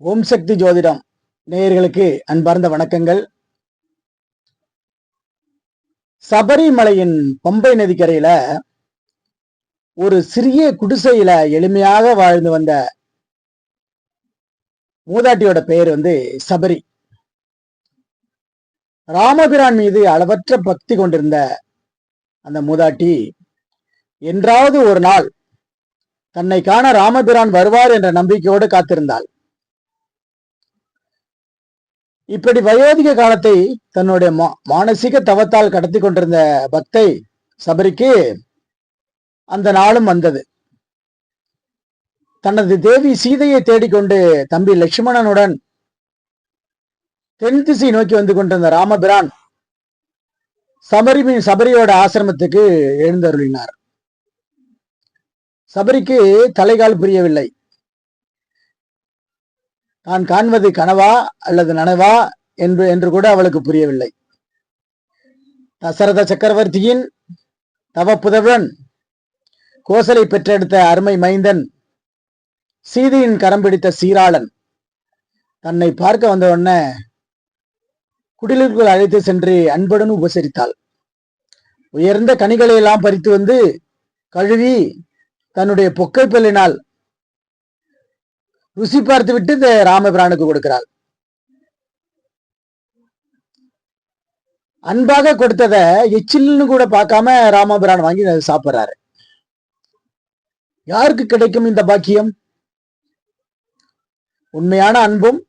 ஓம் சக்தி ஜோதிடம் நேயர்களுக்கு அன்பார்ந்த வணக்கங்கள். சபரிமலையின் பம்பை நதிக்கரையில ஒரு சிறிய குடிசையில எளிமையாக வாழ்ந்து வந்த மூதாட்டியோட பெயர் சபரி. ராமபிரான் மீது அளவற்ற பக்தி கொண்டிருந்த அந்த மூதாட்டி என்றாவது ஒரு நாள் தன்னை காண ராமபிரான் வருவார் என்ற நம்பிக்கையோடு காத்திருந்தாள். இப்படி வயோதிக காலத்தை தன்னுடைய மானசீக தவத்தால் கடத்தி கொண்டிருந்த பக்தை சபரிக்கு அந்த நாளும் வந்தது. தனது தேவி சீதையை தேடிக்கொண்டு தம்பி லட்சுமணனுடன் தென் திசை நோக்கி வந்து கொண்டிருந்த ராமபிரான் சபரியோட ஆசிரமத்துக்கு எழுந்தருளினார். சபரிக்கு தலைகால் புரியவில்லை. தான் காண்பது கனவா அல்லது நனவா என்று கூட அவளுக்கு புரியவில்லை. தசரத சக்கரவர்த்தியின் தவப்புதவன் கோசலை பெற்றெடுத்த அருமை மைந்தன் சீதையின் கரம் பிடித்த சீராளன் தன்னை பார்க்க வந்த உடனே குடிலுக்குள் அழைத்து சென்று அன்புடன் உபசரித்தாள். உயர்ந்த கனிகளை எல்லாம் பறித்து வந்து கழுவி தன்னுடைய பொக்கை பல்லினால் ருசி பார்த்து விட்டு இந்த ராமபிரானுக்கு கொடுக்கிறாள். அன்பாக கொடுத்தத எச்சில்னு கூட பார்க்காம ராமபிரான் வாங்கி சாப்பிடுறாரு. யாருக்கு கிடைக்கும் இந்த பாக்கியம்? உண்மையான அன்பும்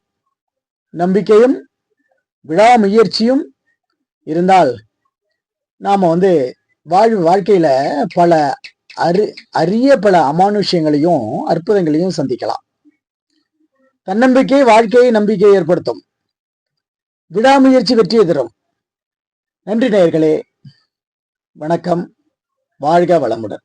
நம்பிக்கையும் விடாமுயற்சியும் இருந்தால் நாம வாழ்க்கையில பல அரிய பல அமானுஷ்யங்களையும் அற்புதங்களையும் சந்திக்கலாம். தன்னம்பிக்கை வாழ்க்கையை நம்பிக்கை ஏற்படுத்தும். விடாமுயற்சி வெற்றியை தரும். நன்றி நேயர்களே, வணக்கம். வாழ்க வளமுடன்.